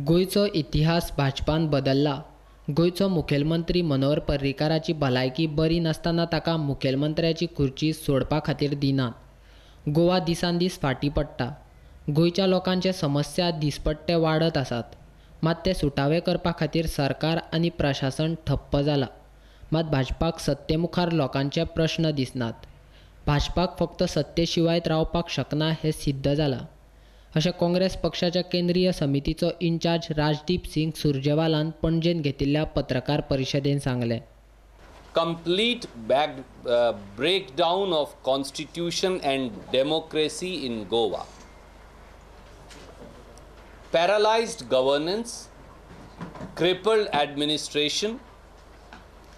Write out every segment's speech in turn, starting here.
गोंयचो इतिहास भाजपान बदलला. गोंयचो मुखेलमंत्री मनोहर पर्रीकाराची भलायकी बरी नासतना ताका मुखेलमंत्र्याची खुर्ची सोडपा खातीर दिनात. गोवा दिसान दीस फाटीं पडटा. गोंयच्या लोकांचे समस्या दिसपट्टे वाडत आसात. मात ते सुटावे करपा खातीर सरकार आनी प्रशासन ठप्प जाला. मात भाजपाक सत्ते मुखार लोकांचे प्रश्न दिसनात. भाजपाक फक्त सत्ते शिवायत रावपाक शकना हें सिद्ध जालां, अशें काँग्रेस पक्षाच्या केंद्रीय समितीचो इन्चार्ज राजदीप सिंग सुरजेवालान पणजेन घेतिल्ल्या पत्रकार परिशदेंत सांगलें. Complete breakdown of constitution and democracy in Goa. Paralyzed governance, crippled administration,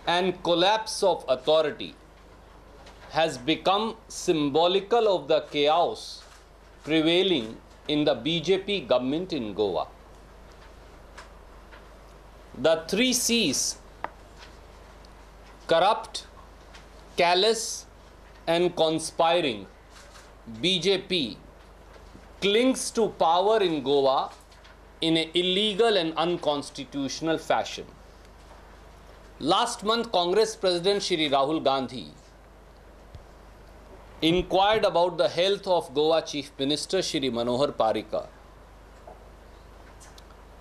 and collapse of authority has become symbolical of the chaos prevailing in the BJP government in Goa. The three C's, corrupt, callous, and conspiring BJP clings to power in Goa in an illegal and unconstitutional fashion. Last month, Congress President Shri Rahul Gandhi inquired about the health of Goa Chief Minister Shri Manohar Parrikar.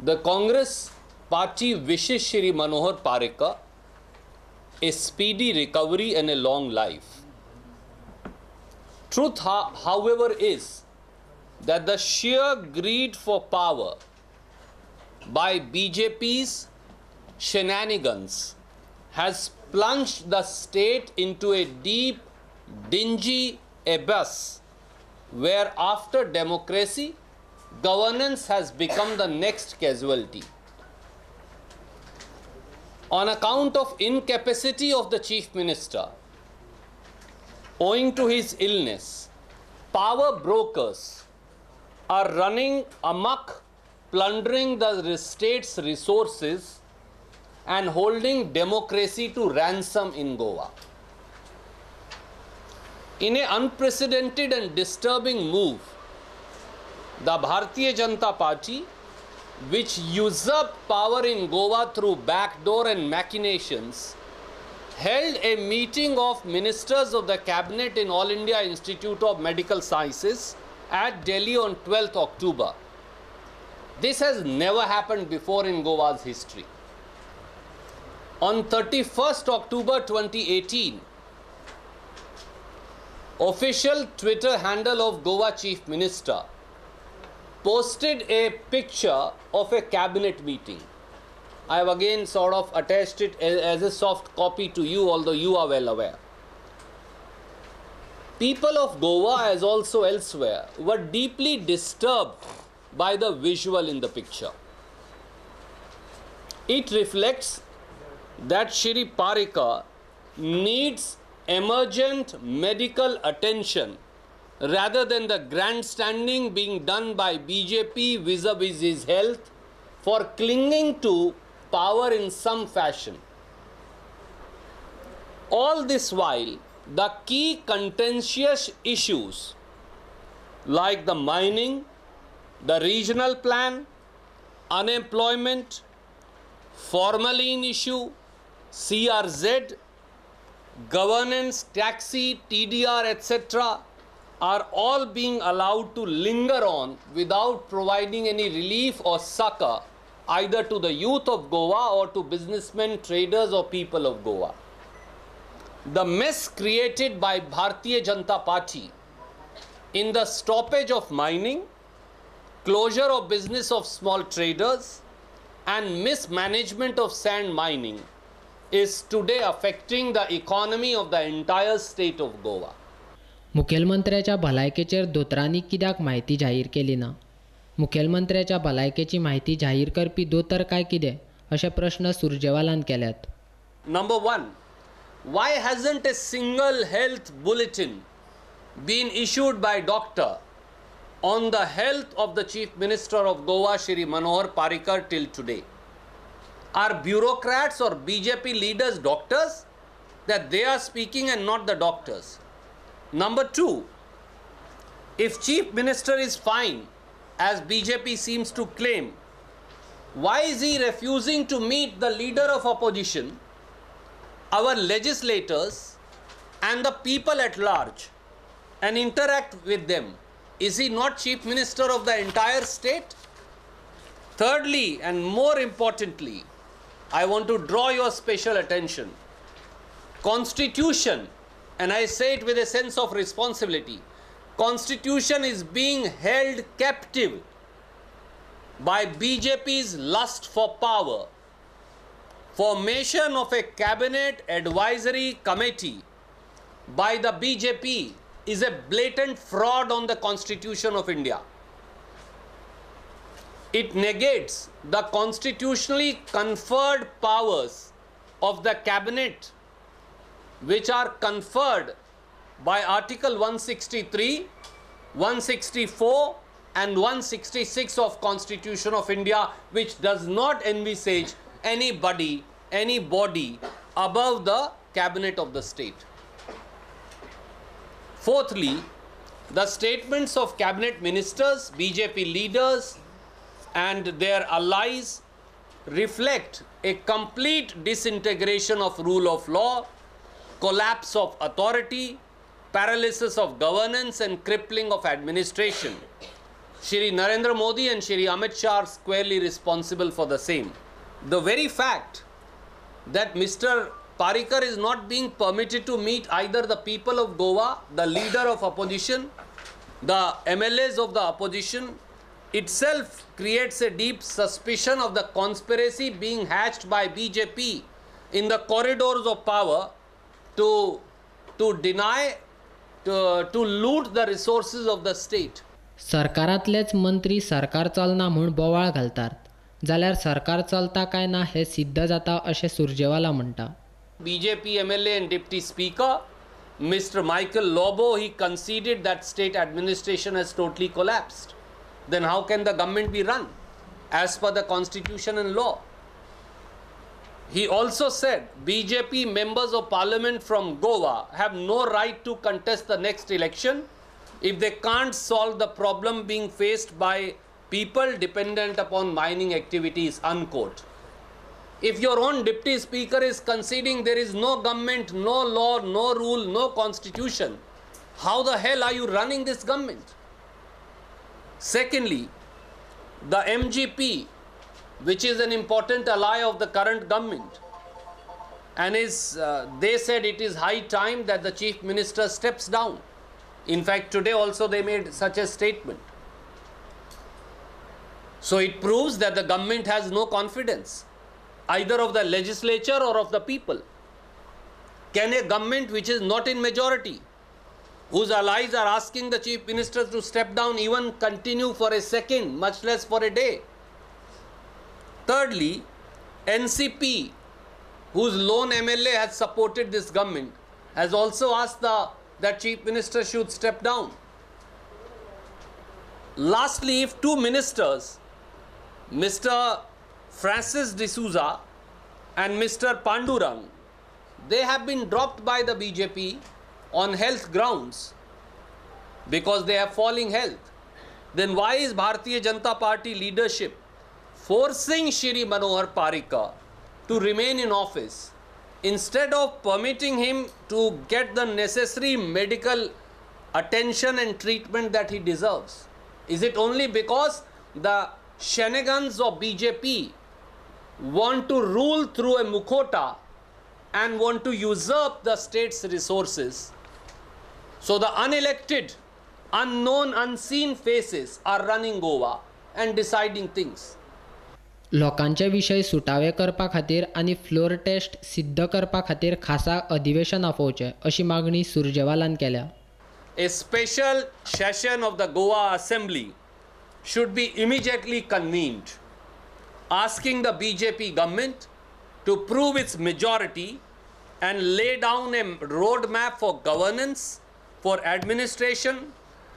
The Congress party wishes Shri Manohar Parrikar a speedy recovery and a long life. Truth, however, is that the sheer greed for power by BJP's shenanigans has plunged the state into a deep, dingy abyss where after democracy, governance has become the next casualty. On account of incapacity of the Chief Minister, owing to his illness, power brokers are running amok, plundering the state's resources and holding democracy to ransom in Goa. In an unprecedented and disturbing move, the Bharatiya Janata Party, which usurped power in Goa through backdoor and machinations, held a meeting of ministers of the cabinet in All India Institute of Medical Sciences at Delhi on 12th October. This has never happened before in Goa's history. On 31st October 2018, official Twitter handle of Goa Chief Minister posted a picture of a cabinet meeting. I have again sort of attached it as a soft copy to you, although you are well aware. People of Goa, as also elsewhere, were deeply disturbed by the visual in the picture. It reflects that Shri Parrikar needs emergent medical attention rather than the grandstanding being done by BJP vis-a-vis his health for clinging to power in some fashion. All this while, the key contentious issues like the mining, the regional plan, unemployment, formalin issue, CRZ, governance, taxi, TDR, etc. are all being allowed to linger on without providing any relief or succor either to the youth of Goa or to businessmen, traders or people of Goa. The mess created by Bharatiya Janata Party in the stoppage of mining, closure of business of small traders and mismanagement of sand mining is today affecting the economy of the entire state of Goa. मुखेलमंत्र्याच्या भलायकेचेर दोतोरांनी कित्याक म्हायती जाहीर केली ना? मुखेलमंत्र्याच्या भलायकेची म्हायती जाहीर करपी दोतोर काय कितें, अशे प्रश्न सुरजेवालान केल्यात. Number one, why hasn't a single health bulletin been issued by doctor on the health of the Chief Minister of Goa, Shri Manohar Parrikar, till today? Are bureaucrats or BJP leaders doctors that they are speaking and not the doctors? Number two, if Chief Minister is fine, as BJP seems to claim, Why is he refusing to meet the leader of opposition, our legislators, and the people at large and interact with them? Is he not Chief Minister of the entire state? Thirdly, and more importantly, I want to draw your special attention. Constitution, and I say it with a sense of responsibility, Constitution is being held captive by BJP's lust for power. Formation of a cabinet advisory committee by the BJP is a blatant fraud on the Constitution of India. It negates the constitutionally conferred powers of the cabinet, which are conferred by Article 163, 164 and 166 of Constitution of India, which does not envisage any body above the cabinet of the state. Fourthly, the statements of cabinet ministers, BJP leaders and their allies reflect a complete disintegration of rule of law, collapse of authority, paralysis of governance and crippling of administration. Shri Narendra Modi and Shri Amit Shah are squarely responsible for the same. The very fact that Mr. Parrikar is not being permitted to meet either the people of Goa, the leader of opposition, the MLAs of the opposition, itself creates a deep suspicion of the conspiracy being hatched by BJP in the corridors of power to loot the resources of the state. सरकारांतलेच मंत्री सरकार चलना म्हूण बोवाळ घालतात जाल्यार सरकार चलता काय ना हें सिद्ध जाता अशें सुर्जेवाला म्हणटा. BJP MLA and Deputy Speaker, Mr. Michael Lobo, he conceded that state administration has totally collapsed. Then how can the government be run as per the constitution and law? He also said BJP members of parliament from Goa have no right to contest the next election if they can't solve the problem being faced by people dependent upon mining activities, unquote. If your own deputy speaker is conceding there is no government, no law, no rule, no constitution, how the hell are you running this government? Secondly, the MGP, which is an important ally of the current government, and they said it is high time that the chief minister steps down. In fact, today also they made such a statement. So it proves that the government has no confidence either of the legislature or of the people. Can a government which is not in majority, whose allies are asking the chief minister to step down, even continue for a second, much less for a day? Thirdly, NCP, whose lone MLA has supported this government, has also asked that chief minister should step down. Lastly, if two ministers, Mr. Francis D'Souza and Mr. Pandurang, they have been dropped by the BJP on health grounds because they have falling health, then why is Bharatiya Janata Party leadership forcing Shri Manohar Parrikar to remain in office instead of permitting him to get the necessary medical attention and treatment that he deserves? Is it only because the shenanigans of BJP want to rule through a mukhota and want to usurp the state's resources? So the unelected, unknown, unseen faces are running Goa and deciding things. लोकांचे विशय सुटावे करपा खातीर आनी floor test सिद्ध करपा खातीर खासा अधिवेशन आपोवचें अशी मागणी सुर्जेवालान केल्या. A special session of the Goa Assembly should be immediately convened, asking the BJP government to prove its majority and lay down a roadmap for governance, for administration,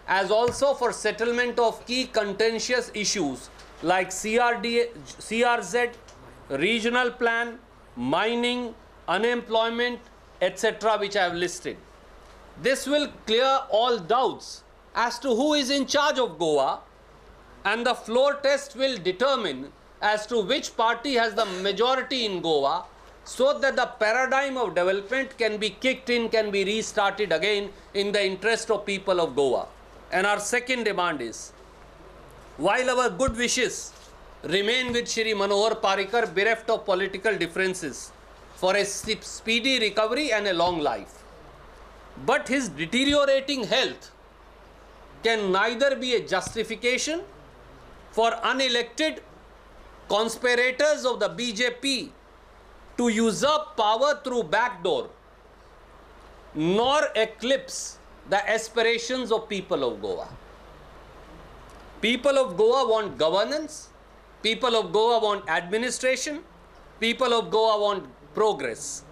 as also for settlement of key contentious issues like CRZ, regional plan, mining, unemployment, etc., which I have listed. This will clear all doubts as to who is in charge of Goa, and the floor test will determine as to which party has the majority in Goa, so that the paradigm of development can be kicked in, can be restarted again in the interest of people of Goa. And our second demand is, while our good wishes remain with Shri Manohar Parrikar, bereft of political differences, for a speedy recovery and a long life, but his deteriorating health can neither be a justification for unelected conspirators of the BJP to usurp power through backdoor, nor eclipse the aspirations of people of Goa. People of Goa want governance, people of Goa want administration, people of Goa want progress.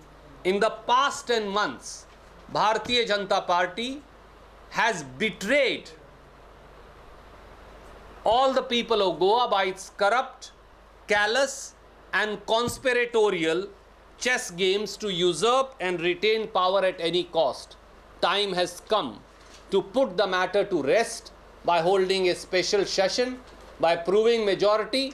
In the past 10 months, Bharatiya Janata Party has betrayed all the people of Goa by its corrupt, callous and conspiratorial chess games to usurp and retain power at any cost. Time has come to put the matter to rest by holding a special session, by proving majority